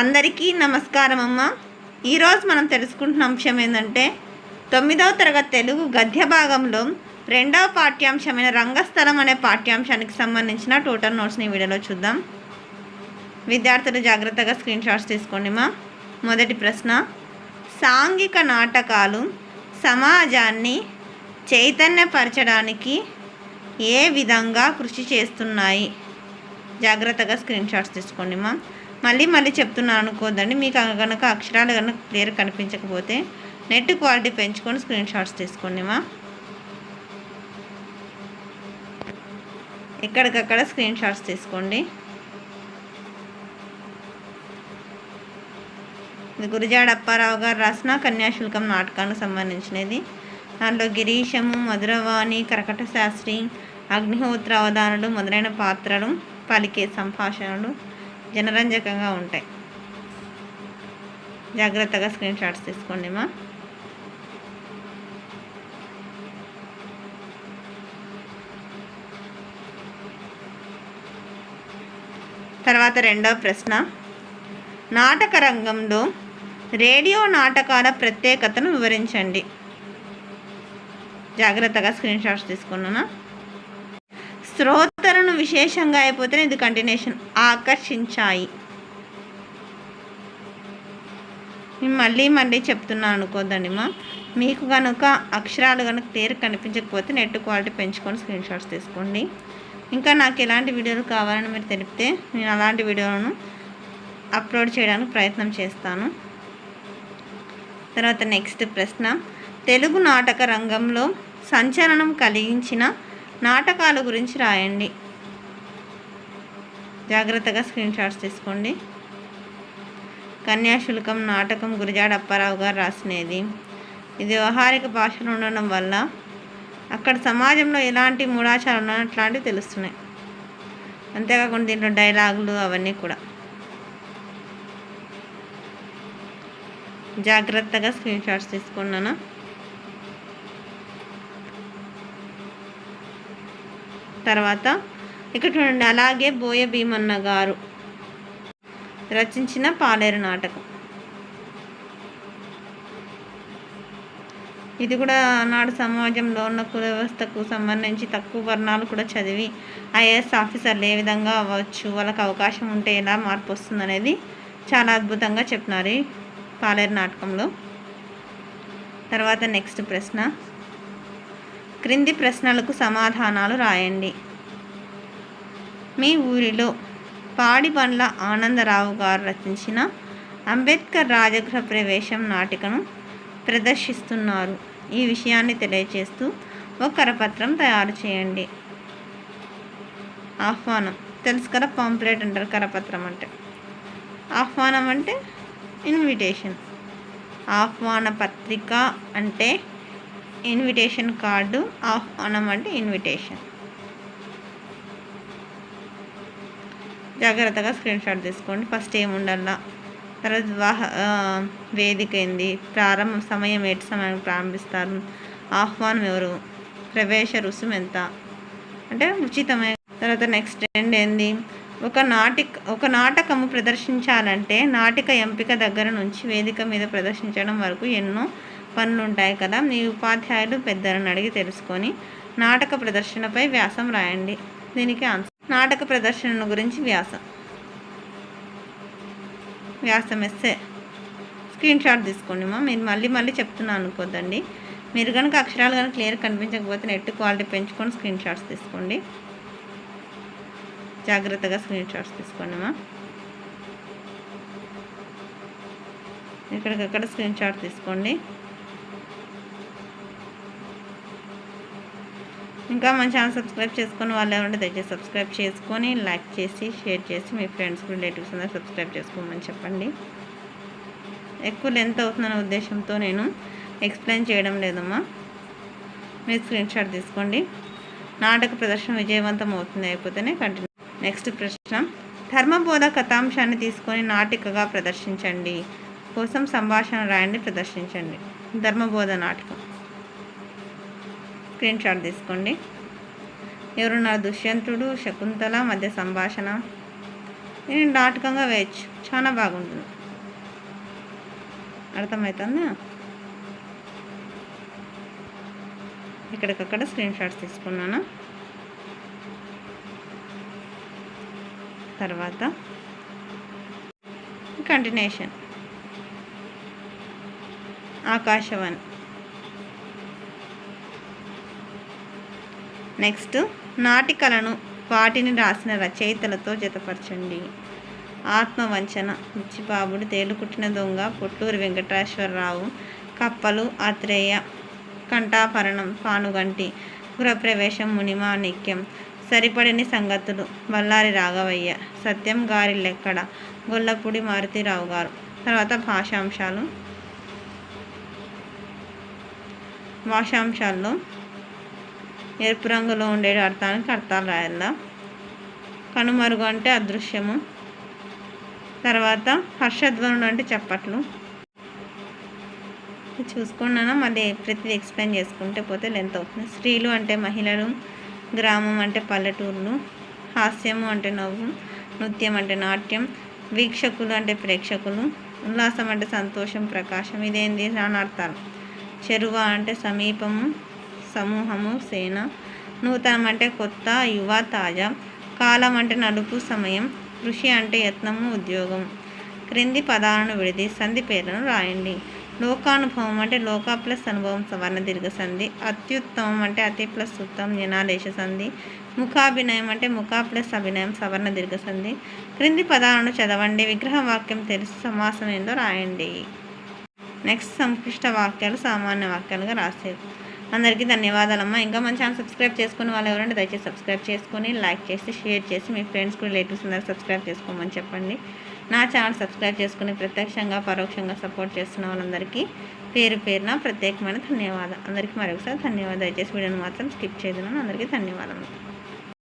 అందరికీ నమస్కారం అమ్మ. ఈరోజు మనం తెలుసుకుంటున్న అంశం ఏంటంటే 9వ తరగతి తెలుగు గద్య భాగంలో 2వ పాఠ్యాంశమైన రంగస్థలం అనే పాఠ్యాంశానికి సంబంధించిన టోటల్ నోట్స్ని వీడియోలో చూద్దాం. విద్యార్థులు జాగ్రత్తగా స్క్రీన్ షాట్స్ తీసుకోండి మా. మొదటి ప్రశ్న, సాంఘిక నాటకాలు సమాజాన్ని చైతన్యపరచడానికి ఏ విధంగా కృషి చేస్తున్నాయి? జాగ్రత్తగా స్క్రీన్ షాట్స్ తీసుకోండి మా. మళ్ళీ చెప్తున్నాను అనుకోద్దండి. మీకు కనుక అక్షరాలు కనుక క్లియర్ కనిపించకపోతే నెట్ క్వాలిటీ పెంచుకొని స్క్రీన్ షాట్స్ తీసుకోండి మా. ఎక్కడికక్కడ స్క్రీన్ షాట్స్ తీసుకోండి. ఇది గురజాడ అప్పారావు గారు రాసిన కన్యాశుల్కం నాటకానికి సంబంధించినది. దాంట్లో గిరీశము, మధురవాణి, కరకట శాస్త్రి, అగ్నిహోత్ర అవధానులు మొదలైన పాత్రలు పలికే సంభాషణలు జనరంజకంగా ఉంటాయి. జాగ్రత్తగా స్క్రీన్ షాట్స్ తీసుకోండి మా. తర్వాత 2వ ప్రశ్న, నాటక రంగంలో రేడియో నాటకాల ప్రత్యేకతను వివరించండి. జాగ్రత్తగా స్క్రీన్ షాట్స్ తీసుకున్నాను. శ్రోతలను విశేషంగా అయిపోతేనే ఇది కంటిన్యూషన్. ఆకర్షించాయి. మళ్ళీ చెప్తున్నాను అనుకోద్దండి మా. మీకు కనుక అక్షరాలు కనుక క్లియర్ కనిపించకపోతే నెట్ క్వాలిటీ పెంచుకొని స్క్రీన్ షాట్స్ తీసుకోండి. ఇంకా నాకు ఎలాంటి వీడియోలు కావాలని మీరు తెలిపితే నేను అలాంటి వీడియోలను అప్లోడ్ చేయడానికి ప్రయత్నం చేస్తాను. తర్వాత నెక్స్ట్ ప్రశ్న, తెలుగు నాటక రంగంలో సంచలనం కలిగించిన నాటకాల గురించి రాయండి. జాగ్రత్తగా స్క్రీన్ షాట్స్ తీసుకోండి. కన్యాశుల్కం నాటకం గురజాడ అప్పారావు గారు రాసినది. ఇది వ్యవహారిక భాషలో ఉండడం వల్ల అక్కడ సమాజంలో ఎలాంటి మూఢాచారాలు ఉన్నాయో అట్లాంటివి తెలుస్తున్నాయి. అంతేకాకుండా దీంట్లో డైలాగులు అవన్నీ కూడా. జాగ్రత్తగా స్క్రీన్ షాట్స్ తీసుకున్నాను. తర్వాత ఇక్కడ చూడండి, అలాగే బోయ భీమన్న గారు రచించిన పాలేరు నాటకం. ఇది కూడా ఆనాడు సమాజంలో ఉన్న కుల వ్యవస్థకు సంబంధించి తక్కువ వర్ణాలు కూడా చదివి ఐఏఎస్ ఆఫీసర్లు ఏ విధంగా అవ్వచ్చు, వాళ్ళకి అవకాశం ఉంటే ఎలా మార్పు వస్తుంది అనేది చాలా అద్భుతంగా చెప్పినారు ఈ పాలేరు నాటకంలో. తర్వాత నెక్స్ట్ ప్రశ్న, క్రింది ప్రశ్నలకు సమాధానాలు రాయండి. మీ ఊరిలో పాడిబండ్ల ఆనందరావు గారు రచించిన అంబేద్కర్ రాజగృహ ప్రవేశం నాటికను ప్రదర్శిస్తున్నారు. ఈ విషయాన్ని తెలియజేస్తూ ఒక కరపత్రం తయారు చేయండి. ఆహ్వానం తెలుసు కదా, పాంప్లెట్ అంటారు. కరపత్రం అంటే ఆహ్వానం అంటే ఇన్విటేషన్. ఆహ్వాన పత్రిక అంటే ఇన్విటేషన్ కార్డు. ఆహ్వానం అంటే ఇన్విటేషన్. జాగ్రత్తగా స్క్రీన్ షాట్ తీసుకోండి. ఫస్ట్ ఏముండాల, తర్వాత వేదిక ఏంది, ప్రారంభం సమయం ఏటి సమయానికి ప్రారంభిస్తారు, ఆహ్వానం ఎవరు, ప్రవేశ రుసుము ఎంత అంటే ఉచితమే. తర్వాత నెక్స్ట్ ఏంది, ఒక నాటకము ప్రదర్శించాలంటే నాటిక ఎంపిక దగ్గర నుంచి వేదిక మీద ప్రదర్శించడం వరకు ఎన్నో పనులు ఉంటాయి కదా. మీ ఉపాధ్యాయులు పెద్దలను అడిగి తెలుసుకొని నాటక ప్రదర్శనపై వ్యాసం రాయండి. దీనికి ఆన్సర్ నాటక ప్రదర్శన గురించి వ్యాసం ఎస్సే. స్క్రీన్ షాట్ తీసుకోండి మా. మీరు మళ్ళీ చెప్తున్నాను అనుకోద్దండి. మీరు కనుక అక్షరాలు కనుక క్లియర్ కనిపించకపోతే నెట్ క్వాలిటీ పెంచుకొని స్క్రీన్ షాట్స్ తీసుకోండి. జాగ్రత్తగా స్క్రీన్ షాట్స్ తీసుకోండి మా. ఎక్కడికక్కడ స్క్రీన్ షాట్ తీసుకోండి. ఇంకా మన ఛానల్ సబ్స్క్రైబ్ చేసుకొని వాళ్ళు ఎవరంటే దయచేసి సబ్స్క్రైబ్ చేసుకొని లైక్ చేసి షేర్ చేసి మీ ఫ్రెండ్స్ రిలేటివ్స్ అందరూ సబ్స్క్రైబ్ చేసుకోమని చెప్పండి. ఎక్కువ లెంత్ అవుతుందనే ఉద్దేశంతో నేను ఎక్స్ప్లెయిన్ చేయడం లేదమ్మా. మీరు స్క్రీన్ షాట్ తీసుకోండి. నాటక ప్రదర్శన విజయవంతం అవుతుంది అయిపోతేనే కంటిన్యూ. నెక్స్ట్ ప్రశ్న, ధర్మబోధ కథాంశాన్ని తీసుకొని నాటికగా ప్రదర్శించండి. కోసం సంభాషణ రాయండి, ప్రదర్శించండి. ధర్మబోధ నాటకం. స్క్రీన్ షాట్ తీసుకోండి. ఎవరున్నారు, దుష్యంతుడు శకుంతల మధ్య సంభాషణ, నేను నాటకంగా వేయచ్చు, చాలా బాగుంటుంది. అర్థమవుతుందా? ఇక్కడికక్కడ స్క్రీన్ షాట్స్ తీసుకున్నాను. తర్వాత కంటిన్యూషన్ ఆకాశవాణి. నెక్స్ట్ నాటికలను వాటిని రాసిన రచయితలతో జతపరచండి. ఆత్మవంచన బుచ్చిబాబుడు, తేలుకుట్టిన దొంగ పొట్టూరి వెంకటేశ్వరరావు, కప్పలు ఆత్రేయ, కంఠాభరణం పానుగంటి, గృహప్రవేశం మునిమాణిక్యం, సరిపడని సంగతులు బళ్ళారి రాఘవయ్య, సత్యం గారి లెక్కడ గొల్లపూడి మారుతీరావు గారు. తర్వాత భాషాంశాల్లో ఎరుపు రంగులో ఉండే అర్థానికి అర్థాలు రాయాల. కనుమరుగు అంటే అదృశ్యము. తర్వాత హర్షధ్వనుడు అంటే చప్పట్లు. చూసుకున్నాను, మళ్ళీ ప్రతిదీ ఎక్స్ప్లెయిన్ చేసుకుంటే పోతే లెంత్ అవుతుంది. స్త్రీలు అంటే మహిళలు, గ్రామం అంటే పల్లెటూర్లు, హాస్యము అంటే నవ్వు, నృత్యం అంటే నాట్యం, వీక్షకులు అంటే ప్రేక్షకులు, ఉల్లాసం అంటే సంతోషం ప్రకాశం. ఇదేంది నానార్థాలు. చెరువ అంటే సమీపము, సమూహము, సేన. నూతనం అంటే కొత్త, యువ, తాజా. కాలం అంటే నలుపు, సమయం. కృషి అంటే యత్నము, ఉద్యోగం. క్రింది పదాలను విడిది సంధి పేర్లను రాయండి. లోకానుభవం అంటే లోక ప్లస్ అనుభవం సవర్ణ దీర్ఘ సంధి. అత్యుత్తమం అంటే అతి ప్లస్ ఉత్తమం జనాదేశ సంధి. ముఖాభినయం అంటే ముఖ ప్లస్ అభినయం సవర్ణ దీర్ఘ సంధి. క్రింది పదాలను చదవండి, విగ్రహ వాక్యం తెలిసి సమాసం ఏందో రాయండి. నెక్స్ట్ సంక్లిష్ట వాక్యాలు సామాన్య వాక్యాలుగా రాసేది. అందరికీ ధన్యవాదాలమ్మా. ఇంకా మన ఛానల్ సబ్స్క్రైబ్ చేసుకుని వాళ్ళు ఎవరంటే దయచేసి సబ్స్క్రైబ్ చేసుకొని లైక్ చేసి షేర్ చేసి మీ ఫ్రెండ్స్కి రిలేటివ్స్ అందరూ సబ్స్క్రైబ్ చేసుకోమని చెప్పండి. నా ఛానల్ సబ్స్క్రైబ్ చేసుకుని ప్రత్యక్షంగా పరోక్షంగా సపోర్ట్ చేస్తున్న వాళ్ళందరికీ పేరు పేరున ప్రత్యేకమైన ధన్యవాదాలు. అందరికీ మరొకసారి ధన్యవాదాలు. దయచేసి వీడియోని మాత్రం స్కిప్ చేయదు. అందరికీ ధన్యవాదాలు.